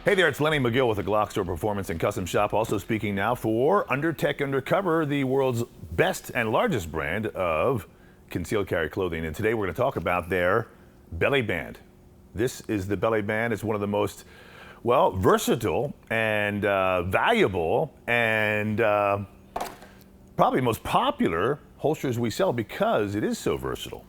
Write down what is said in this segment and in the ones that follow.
Hey there, it's Lenny Magill with the GlockStore Performance and Custom Shop. Also speaking now for Undertech Undercover, the world's best and largest brand of concealed carry clothing. And today we're going to talk about their belly band. This is the belly band. It's one of the most, well, versatile and valuable and probably most popular holsters we sell because it is so versatile.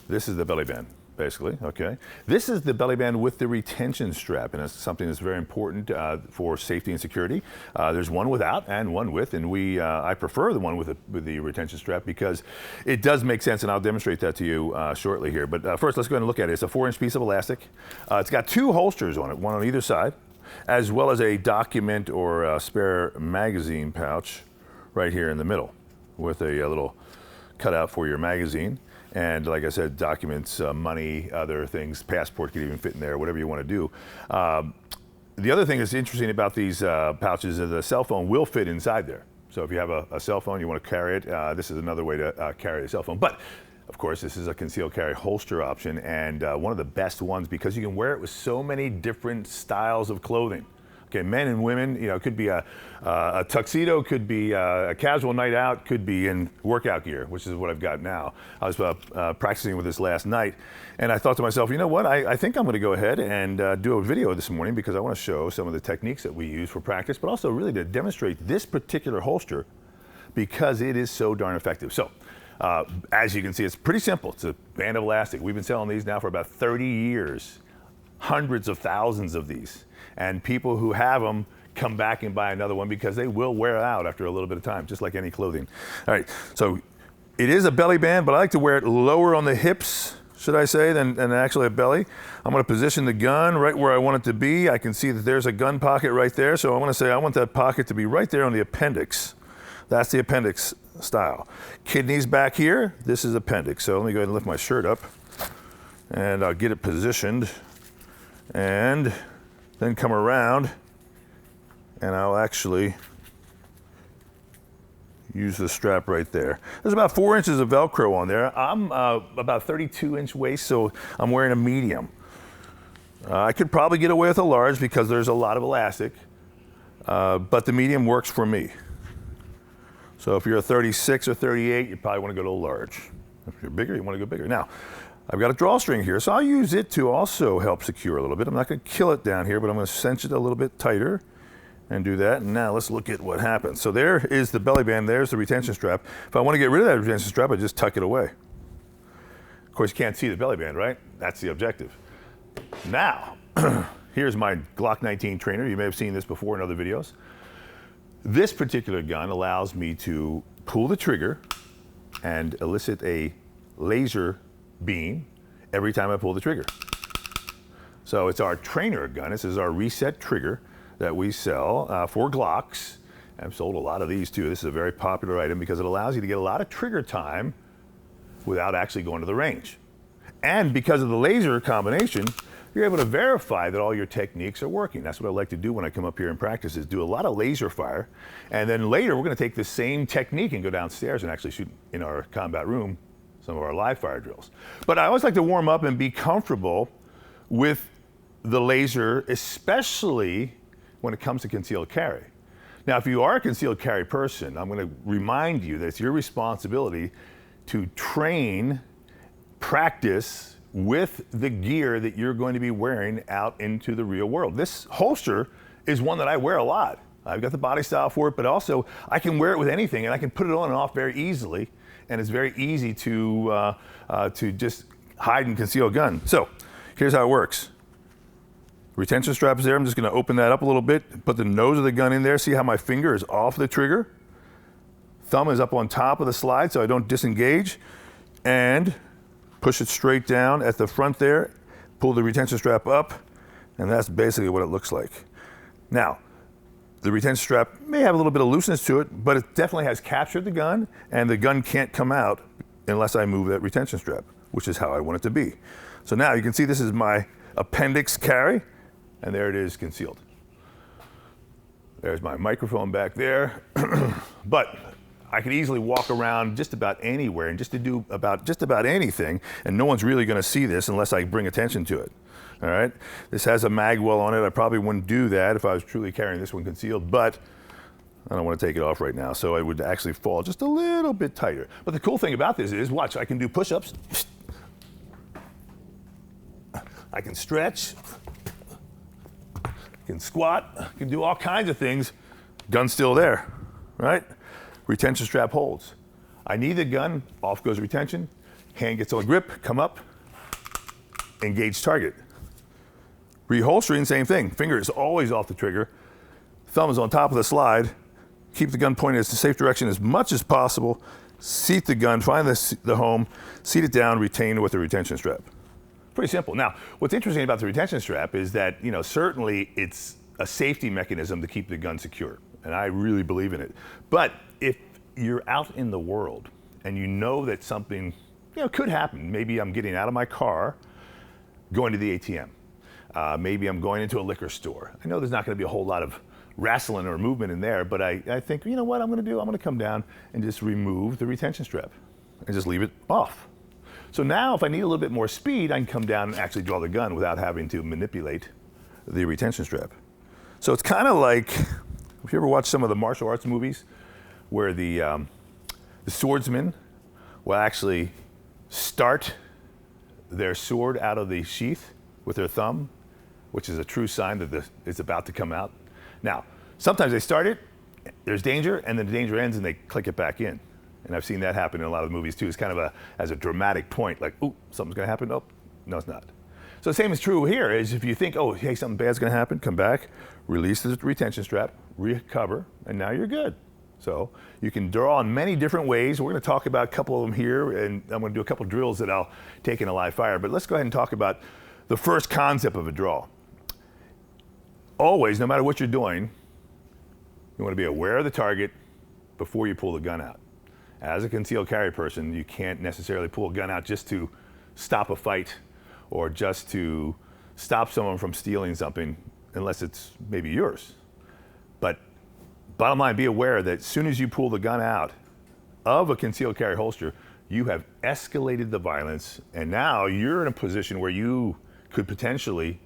This is the belly band, basically, okay? This is the belly band with the retention strap, and it's something that's very important for safety and security. There's one without and one with, and I prefer the one with the retention strap because it does make sense, and I'll demonstrate that to you shortly here. But first, let's go ahead and look at it. It's a 4-inch piece of elastic. It's got two holsters on it, one on either side, as well as a document or a spare magazine pouch right here in the middle with a little cutout for your magazine. And like I said, documents, money, other things, passport could even fit in there, whatever you want to do. The other thing that's interesting about these pouches is the cell phone will fit inside there. So if you have a cell phone, you want to carry it, this is another way to carry a cell phone. But of course, this is a concealed carry holster option and one of the best ones because you can wear it with so many different styles of clothing. Okay, men and women, you know, it could be a tuxedo, could be a casual night out, could be in workout gear, which is what I've got now. I was practicing with this last night, and I thought to myself, you know what, I think I'm going to go ahead and do a video this morning because I want to show some of the techniques that we use for practice, but also really to demonstrate this particular holster because it is so darn effective. So, as you can see, it's pretty simple. It's a band of elastic. We've been selling these now for about 30 years, hundreds of thousands of these. And people who have them come back and buy another one because they will wear out after a little bit of time, just like any clothing. All right, so it is a belly band, but I like to wear it lower on the hips, should I say, than actually a belly. I'm gonna position the gun right where I want it to be. I can see that there's a gun pocket right there, so I wanna say I want that pocket to be right there on the appendix. That's the appendix style. Kidneys back here, this is appendix. So let me go ahead and lift my shirt up and I'll get it positioned and then come around and I'll actually use the strap right there. There's about 4 inches of Velcro on there. I'm about 32-inch waist, so I'm wearing a medium. I could probably get away with a large because there's a lot of elastic, but the medium works for me. So if you're a 36 or 38, you probably want to go to a large. If you're bigger, you want to go bigger. Now, I've got a drawstring here, so I'll use it to also help secure a little bit. I'm not going to kill it down here, but I'm going to cinch it a little bit tighter and do that. And now let's look at what happens. So there is the belly band. There's the retention strap. If I want to get rid of that retention strap, I just tuck it away. Of course, you can't see the belly band, right? That's the objective. Now, here's my Glock 19 trainer. You may have seen this before in other videos. This particular gun allows me to pull the trigger and elicit a laser beam every time I pull the trigger. So it's our trainer gun. This is our reset trigger that we sell for Glocks. I've sold a lot of these too. This is a very popular item because it allows you to get a lot of trigger time without actually going to the range. And because of the laser combination, you're able to verify that all your techniques are working. That's what I like to do when I come up here and practice is do a lot of laser fire. And then later we're going to take the same technique and go downstairs and actually shoot in our combat room some of our live fire drills. But I always like to warm up and be comfortable with the laser, especially when it comes to concealed carry. Now, if you are a concealed carry person, I'm going to remind you that it's your responsibility to train, practice with the gear that you're going to be wearing out into the real world. This holster is one that I wear a lot. I've got the body style for it, but also I can wear it with anything and I can put it on and off very easily. And it's very easy to just hide and conceal a gun. So here's how it works. Retention strap is there. I'm just going to open that up a little bit, put the nose of the gun in there. See how my finger is off the trigger? Thumb is up on top of the slide so I don't disengage. And push it straight down at the front there. Pull the retention strap up. And that's basically what it looks like. Now, the retention strap may have a little bit of looseness to it, but it definitely has captured the gun, and the gun can't come out unless I move that retention strap, which is how I want it to be. So now you can see this is my appendix carry, and there it is concealed. There's my microphone back there. But I could easily walk around just about anywhere and just to do just about anything, and no one's really going to see this unless I bring attention to it. All right, this has a mag well on it. I probably wouldn't do that if I was truly carrying this one concealed, but I don't want to take it off right now, so it would actually fall just a little bit tighter. But the cool thing about this is, watch, I can do push-ups. I can stretch. I can squat. I can do all kinds of things. Gun's still there, right? Retention strap holds. I need the gun, off goes retention. Hand gets on grip, come up, engage target. Reholstering, same thing. Finger is always off the trigger. Thumb is on top of the slide. Keep the gun pointed in the safe direction as much as possible. Seat the gun, find the home, seat it down, retain with the retention strap. Pretty simple. Now, what's interesting about the retention strap is that, certainly it's a safety mechanism to keep the gun secure, and I really believe in it. But if you're out in the world and you know that something, could happen, maybe I'm getting out of my car, going to the ATM. Maybe I'm going into a liquor store. I know there's not going to be a whole lot of wrestling or movement in there, but I think, you know what I'm going to do? I'm going to come down and just remove the retention strap and just leave it off. So now if I need a little bit more speed, I can come down and actually draw the gun without having to manipulate the retention strap. So it's kind of like, if you ever watch some of the martial arts movies where the swordsman will actually start their sword out of the sheath with their thumb, which is a true sign that it's about to come out. Now, sometimes they start it, there's danger, and then the danger ends and they click it back in. And I've seen that happen in a lot of movies too. It's kind of as a dramatic point, like, ooh, something's gonna happen. Oh, no, it's not. So the same is true here, is if you think, oh, hey, something bad's gonna happen, come back, release the retention strap, recover, and now you're good. So you can draw in many different ways. We're gonna talk about a couple of them here, and I'm gonna do a couple of drills that I'll take in a live fire. But let's go ahead and talk about the first concept of a draw. Always, no matter what you're doing, you want to be aware of the target before you pull the gun out. As a concealed carry person, you can't necessarily pull a gun out just to stop a fight or just to stop someone from stealing something, unless it's maybe yours. But bottom line, be aware that as soon as you pull the gun out of a concealed carry holster, you have escalated the violence, and now you're in a position where you could potentially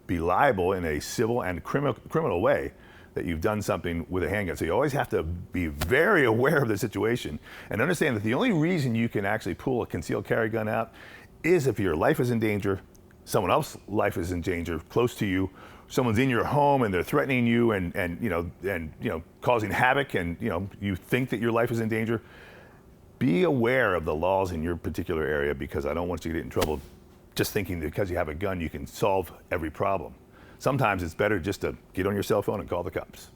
be liable in a civil and criminal way that you've done something with a handgun. So you always have to be very aware of the situation and understand that the only reason you can actually pull a concealed carry gun out is if your life is in danger, someone else's life is in danger close to you, someone's in your home and they're threatening you and causing havoc, and you think that your life is in danger. Be aware of the laws in your particular area, because I don't want you to get in trouble just thinking that because you have a gun you can solve every problem. Sometimes it's better just to get on your cell phone and call the cops.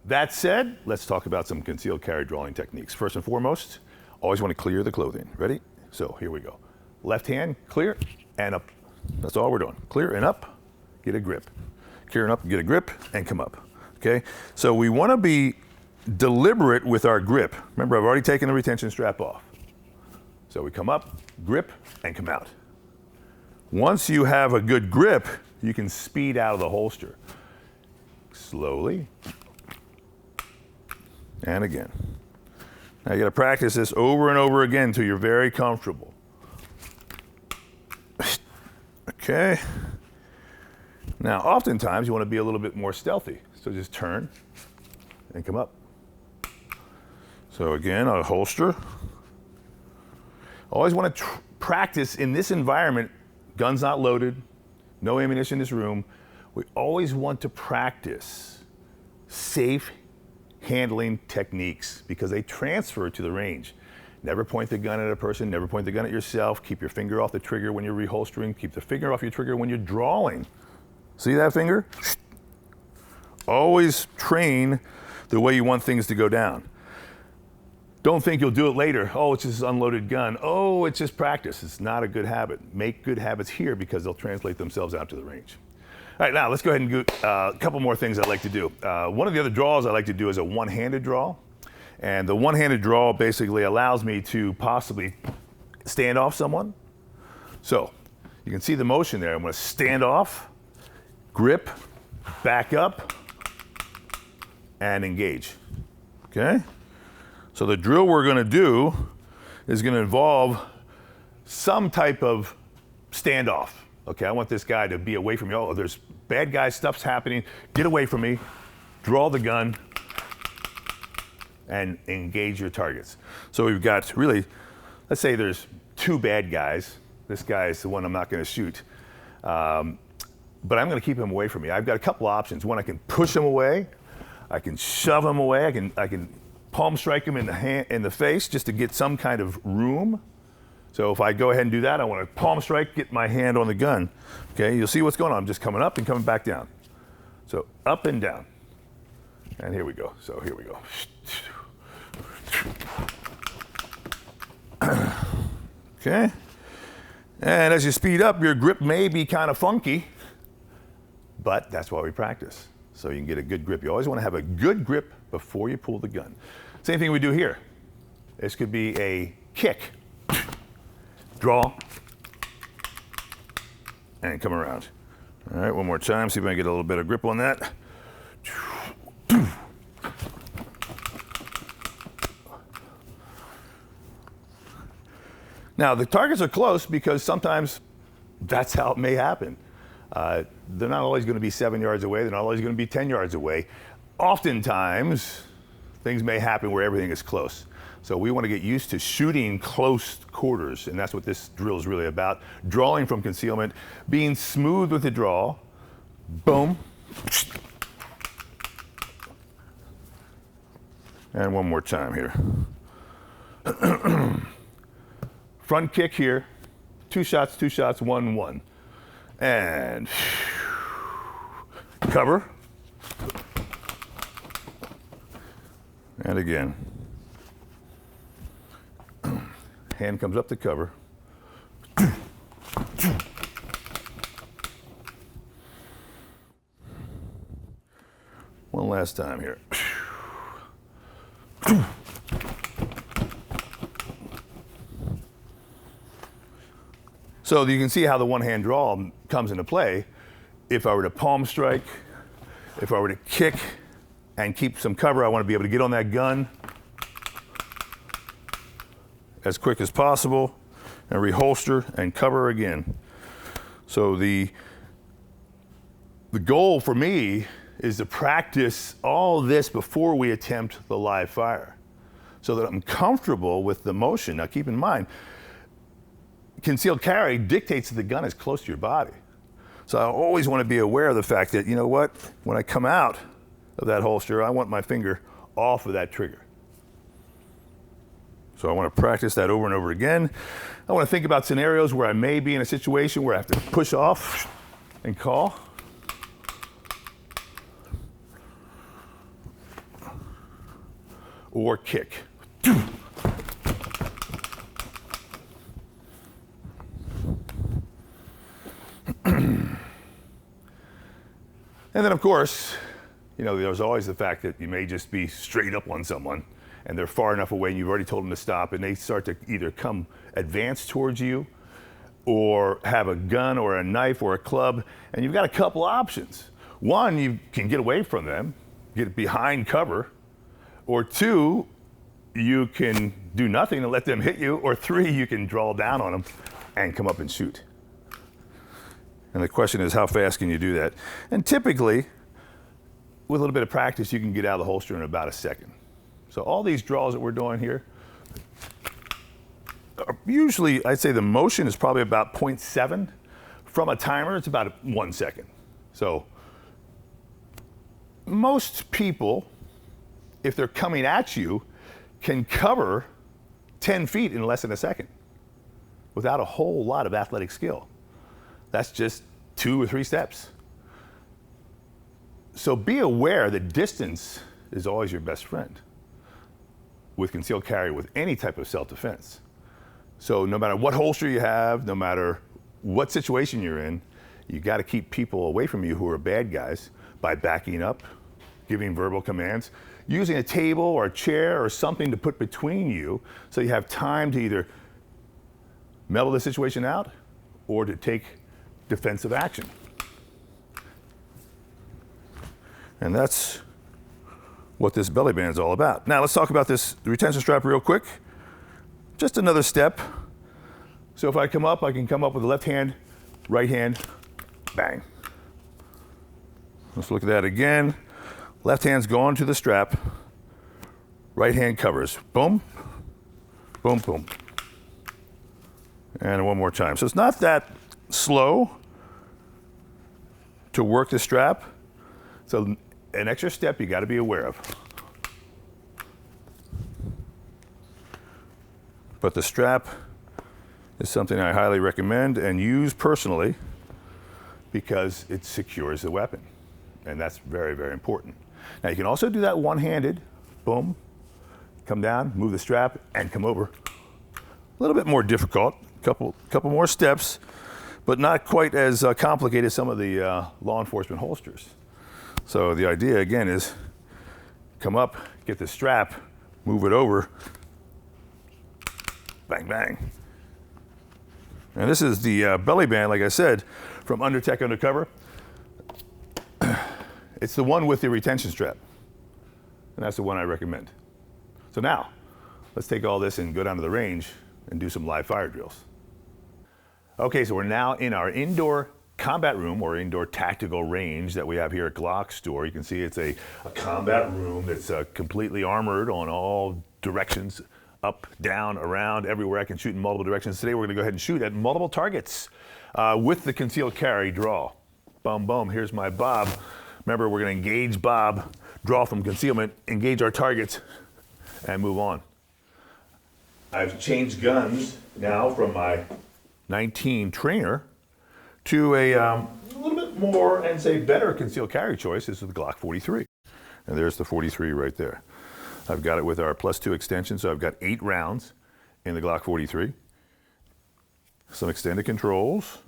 That said, let's talk about some concealed carry drawing techniques. First and foremost, always want to clear the clothing. Ready? So here we go. Left hand, clear and up. That's all we're doing. Clear and up, get a grip. Clear and up, get a grip, and come up. Okay? So we want to be deliberate with our grip. Remember, I've already taken the retention strap off. So we come up, grip, and come out. Once you have a good grip, you can speed out of the holster. Slowly. And again. Now you gotta practice this over and over again until you're very comfortable. Okay. Now, oftentimes you wanna be a little bit more stealthy. So just turn and come up. So again, a holster. Always wanna practice in this environment. Gun's not loaded, no ammunition in this room. We always want to practice safe handling techniques because they transfer to the range. Never point the gun at a person, never point the gun at yourself. Keep your finger off the trigger when you're reholstering. Keep the finger off your trigger when you're drawing. See that finger? Always train the way you want things to go down. Don't think you'll do it later. Oh, it's just an unloaded gun. Oh, it's just practice. It's not a good habit. Make good habits here because they'll translate themselves out to the range. All right, now let's go ahead and do a couple more things I like to do. One of the other draws I like to do is a one-handed draw. And the one-handed draw basically allows me to possibly stand off someone. So you can see the motion there. I'm going to stand off, grip, back up, and engage. Okay? So the drill we're going to do is going to involve some type of standoff. Okay, I want this guy to be away from me. Oh, there's bad guy stuff's happening. Get away from me. Draw the gun and engage your targets. So we've got really, let's say there's 2 bad guys. This guy is the one I'm not going to shoot. But I'm going to keep him away from me. I've got a couple options. One, I can push him away. I can shove him away. I can palm strike him in the face just to get some kind of room. So if I go ahead and do that, I want to palm strike, get my hand on the gun. Okay, you'll see what's going on. I'm just coming up and coming back down. So up and down. And here we go. So here we go. Okay. And as you speed up, your grip may be kind of funky, but that's why we practice. So you can get a good grip. You always want to have a good grip before you pull the gun. Same thing we do here. This could be a kick. Draw, and come around. All right, one more time, see if I can get a little bit of grip on that. Now, the targets are close because sometimes that's how it may happen. They're not always going to be 7 yards away. They're not always going to be 10 yards away. Oftentimes, things may happen where everything is close. So we want to get used to shooting close quarters, and that's what this drill is really about. Drawing from concealment, being smooth with the draw. Boom. And one more time here. Front kick here. 2 shots, 1, 1. And cover. And again. Hand comes up to cover. One last time here. So you can see how the one-hand draw comes into play. If I were to palm strike, if I were to kick and keep some cover, I want to be able to get on that gun as quick as possible and reholster and cover again. So the goal for me is to practice all this before we attempt the live fire so that I'm comfortable with the motion. Now keep in mind, concealed carry dictates that the gun is close to your body. So I always want to be aware of the fact that, you know what, when I come out of that holster, I want my finger off of that trigger. So I want to practice that over and over again. I want to think about scenarios where I may be in a situation where I have to push off and call. Or kick. And then, of course, you know, there's always the fact that you may just be straight up on someone and they're far enough away and you've already told them to stop and they start to either come advance towards you or have a gun or a knife or a club, and you've got a couple options. One, you can get away from them, get behind cover, or 2, you can do nothing and let them hit you, or 3, you can draw down on them and come up and shoot. And the question is, how fast can you do that? And typically, with a little bit of practice, you can get out of the holster in about a second. So all these draws that we're doing here, usually I'd say the motion is probably about 0.7. From a timer, it's about 1 second. So most people, if they're coming at you, can cover 10 feet in less than a second without a whole lot of athletic skill. That's just 2 or 3 steps. So be aware that distance is always your best friend with concealed carry, with any type of self-defense. So no matter what holster you have, no matter what situation you're in, you got to keep people away from you who are bad guys by backing up, giving verbal commands, using a table or a chair or something to put between you so you have time to either mellow the situation out or to take defensive action. And that's what this belly band is all about. Now let's talk about this retention strap real quick. Just another step. So if I come up, I can come up with the left hand, right hand, bang. Let's look at that again. Left hand's going to the strap, right hand covers. Boom, boom, boom. And one more time. So it's not that slow to work the strap. So an extra step you got to be aware of. But the strap is something I highly recommend and use personally because it secures the weapon. And that's very, very important. Now you can also do that one-handed. Boom, come down, move the strap, and come over. A little bit more difficult, couple more steps, but not quite as complicated as some of the law enforcement holsters. So the idea again is come up, get the strap, move it over, bang, bang. And this is the belly band, like I said, from Undertech Undercover. It's the one with the retention strap. And that's the one I recommend. So now, let's take all this and go down to the range and do some live fire drills. Okay, so we're now in our indoor combat room or indoor tactical range that we have here at GlockStore. You can see it's a combat room that's completely armored on all directions, up, down, around, everywhere. I can shoot in multiple directions. Today we're gonna go ahead and shoot at multiple targets with the concealed carry draw. Boom, boom, here's my bob. Remember, we're gonna engage bob, draw from concealment, engage our targets, and move on. I've changed guns now from my 19 trainer to a little bit more and say better concealed carry choice. This is the Glock 43. And there's the 43 right there. I've got it with our +2 extension, so I've got 8 rounds in the Glock 43. Some extended controls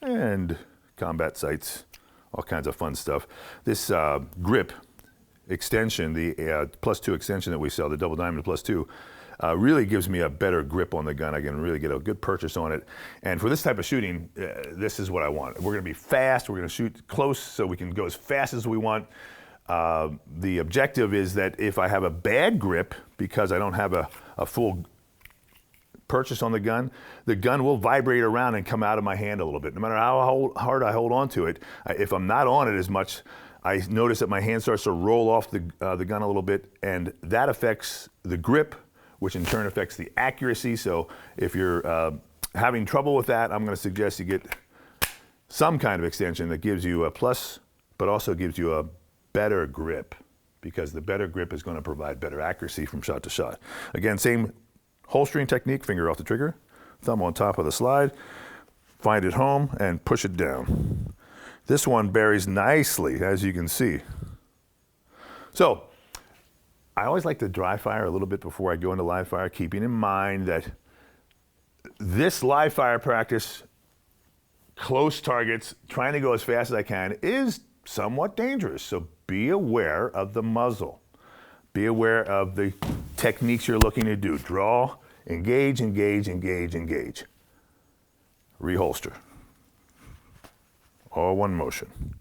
and combat sights, all kinds of fun stuff. This grip extension, the +2 extension that we sell, the double diamond +2, really gives me a better grip on the gun. I can really get a good purchase on it. And for this type of shooting, this is what I want. We're gonna be fast, we're gonna shoot close so we can go as fast as we want. The objective is that if I have a bad grip, because I don't have a full purchase on the gun will vibrate around and come out of my hand a little bit. No matter how hard I hold on to it, if I'm not on it as much, I notice that my hand starts to roll off the gun a little bit, and that affects the grip, which in turn affects the accuracy. So if you're having trouble with that, I'm gonna suggest you get some kind of extension that gives you a plus, but also gives you a better grip, because the better grip is gonna provide better accuracy from shot to shot. Again, same holstering technique, finger off the trigger, thumb on top of the slide, find it home and push it down. This one buries nicely, as you can see. So, I always like to dry fire a little bit before I go into live fire, keeping in mind that this live fire practice, close targets, trying to go as fast as I can, is somewhat dangerous. So be aware of the muzzle. Be aware of the techniques you're looking to do. Draw, engage, engage, engage, engage. Reholster. All one motion.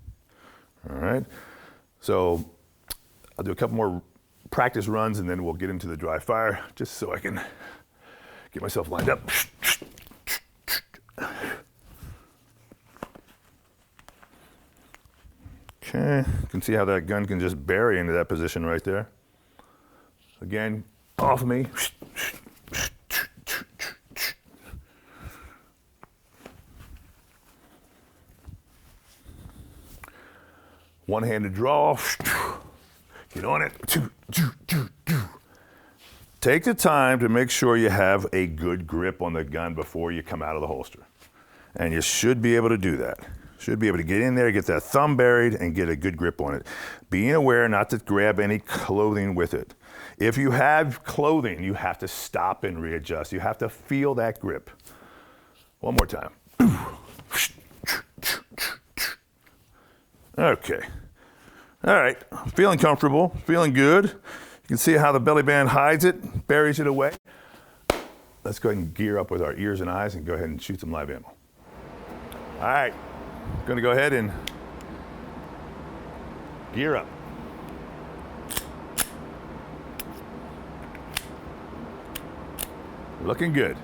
All right. So I'll do a couple more practice runs and then we'll get into the dry fire just so I can get myself lined up. Okay, you can see how that gun can just bury into that position right there. Again, off of me. One-handed draw. Get on it. Take the time to make sure you have a good grip on the gun before you come out of the holster. And you should be able to do that. Should be able to get in there, get that thumb buried, and get a good grip on it. Being aware not to grab any clothing with it. If you have clothing, you have to stop and readjust. You have to feel that grip. One more time. Okay. All right, feeling comfortable, feeling good. You can see how the belly band hides it, buries it away. Let's go ahead and gear up with our ears and eyes and go ahead and shoot some live ammo. All right, gonna go ahead and gear up. Looking good.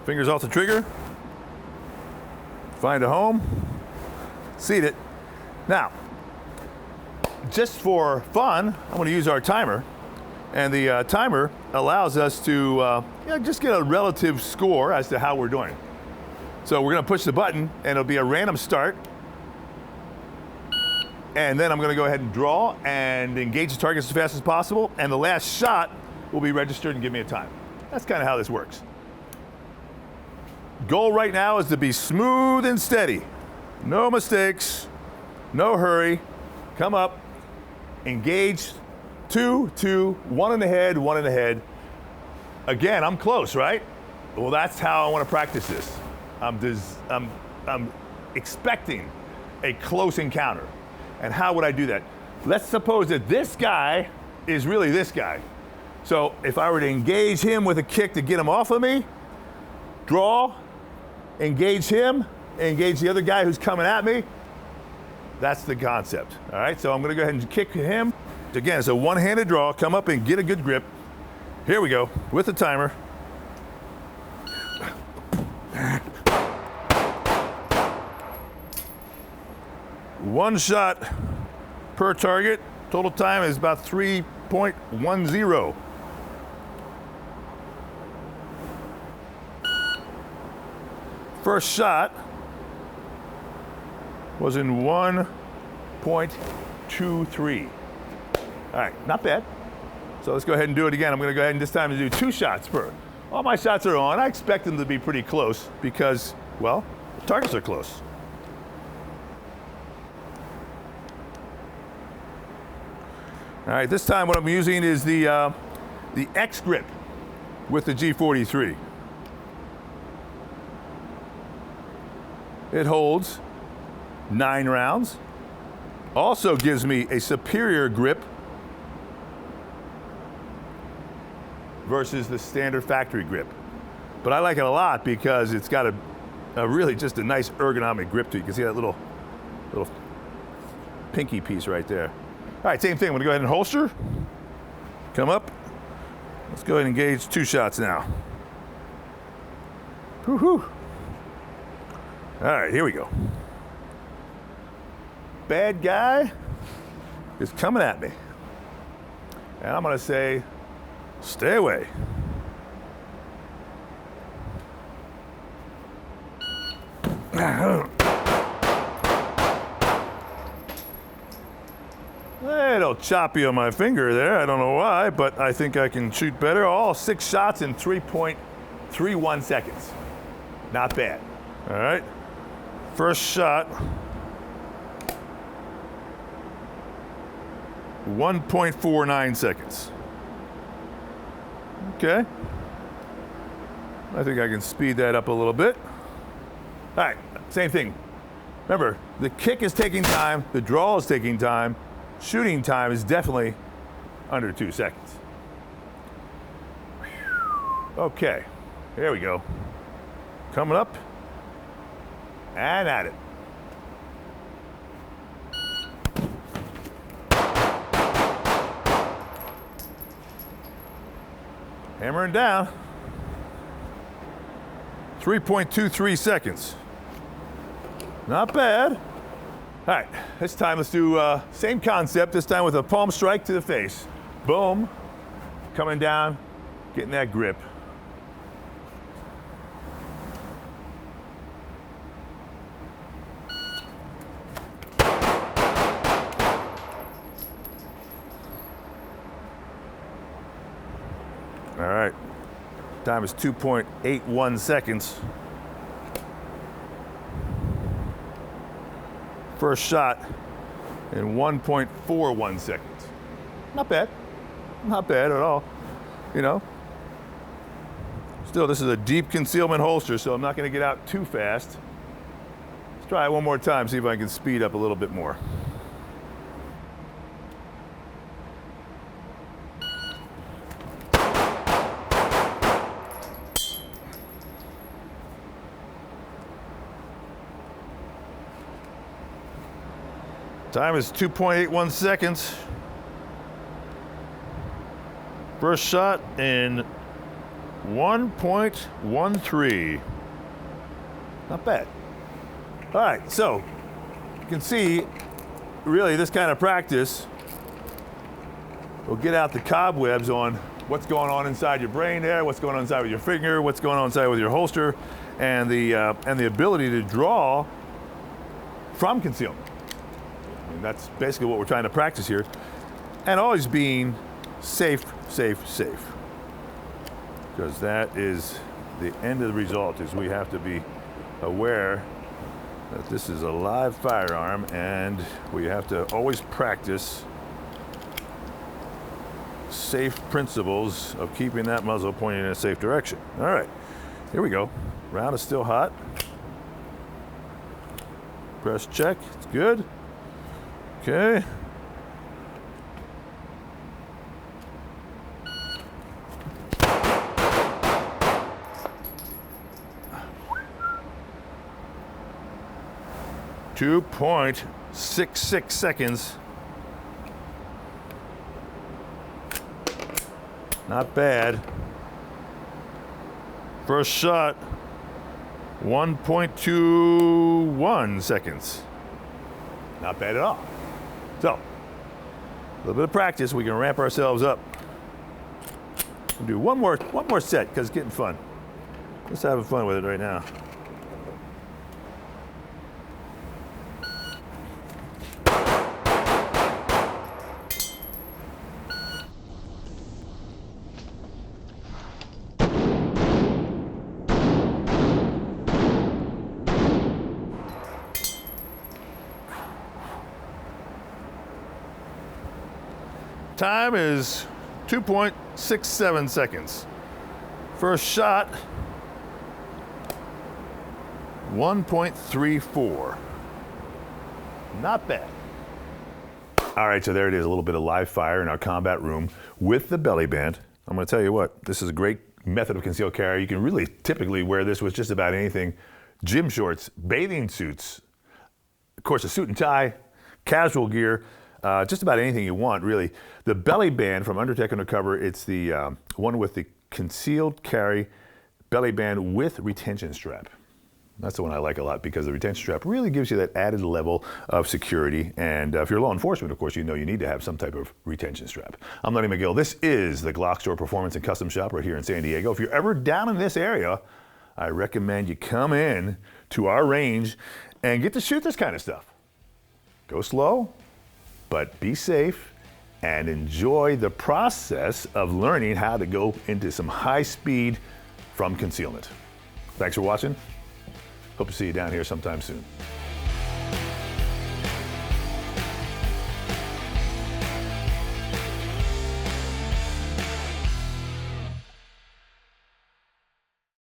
Fingers off the trigger. Find a home. Seat it. Now, just for fun, I'm going to use our timer. And the timer allows us to just get a relative score as to how we're doing. So we're going to push the button, and it'll be a random start. And then I'm going to go ahead and draw and engage the target as fast as possible. And the last shot will be registered and give me a time. That's kind of how this works. Goal right now is to be smooth and steady. No mistakes, no hurry. Come up, engage, 2, 2, 1 in the head, 1 in the head. Again, I'm close, right? Well, that's how I want to practice this. I'm expecting a close encounter. And how would I do that? Let's suppose that this guy is really this guy. So if I were to engage him with a kick to get him off of me, draw, engage him, engage the other guy who's coming at me, that's the concept. All right, so I'm gonna go ahead and kick him. Again, it's a one-handed draw. Come up and get a good grip. Here we go, with the timer. One shot per target. Total time is about 3.10. First shot was in 1.23. All right, not bad. So let's go ahead and do it again. I'm gonna go ahead and this time to do 2 shots per. All my shots are on. I expect them to be pretty close because, well, the targets are close. All right, this time what I'm using is the X grip with the G43. It holds 9 rounds. Also gives me a superior grip versus the standard factory grip. But I like it a lot because it's got a really just a nice ergonomic grip to it. You can see that little pinky piece right there. All right, same thing. I'm gonna go ahead and holster. Come up. Let's go ahead and engage 2 shots now. Woo-hoo. All right, here we go. Bad guy is coming at me. And I'm gonna say, stay away. A little choppy on my finger there. I don't know why, but I think I can shoot better. All 6 shots in 3.31 seconds. Not bad. All right. First shot. 1.49 seconds. Okay. I think I can speed that up a little bit. All right, same thing. Remember, the kick is taking time, the draw is taking time, shooting time is definitely under 2 seconds. Okay, here we go. Coming up and at it. Hammering down. 3.23 seconds. Not bad. All right, this time let's do same concept, this time with a palm strike to the face. Boom, coming down, getting that grip. All right, time is 2.81 seconds. First shot in 1.41 seconds. Not bad. Not bad at all. You know. Still, this is a deep concealment holster, so I'm not going to get out too fast. Let's try it one more time, see if I can speed up a little bit more. Time is 2.81 seconds. First shot in 1.13. Not bad. All right, so you can see, really, this kind of practice will get out the cobwebs on what's going on inside your brain there, what's going on inside with your finger, what's going on inside with your holster, and the ability to draw from concealment. I mean, that's basically what we're trying to practice here. And always being safe, safe, safe. Because that is the end of the result, is we have to be aware that this is a live firearm and we have to always practice safe principles of keeping that muzzle pointing in a safe direction. All right, here we go. Round is still hot. Press check, it's good. Okay. .66 seconds. Not bad. First shot, 1.21 seconds. Not bad at all. So, a little bit of practice, we can ramp ourselves up. We'll do one more set, because it's getting fun. Just having fun with it right now. Time is 2.67 seconds. First shot, 1.34. Not bad. All right, so there it is, a little bit of live fire in our combat room with the belly band. I'm gonna tell you what, this is a great method of concealed carry. You can really typically wear this with just about anything. Gym shorts, bathing suits, of course a suit and tie, casual gear, just about anything you want, really. The belly band from Undertech Undercover, it's the one with the concealed carry belly band with retention strap. That's the one I like a lot because the retention strap really gives you that added level of security. And if you're law enforcement, of course, you know you need to have some type of retention strap. I'm Lenny Magill. This is the GlockStore Performance and Custom Shop right here in San Diego. If you're ever down in this area, I recommend you come in to our range and get to shoot this kind of stuff. Go slow, but be safe and enjoy the process of learning how to go into some high speed from concealment. Thanks for watching. Hope to see you down here sometime soon.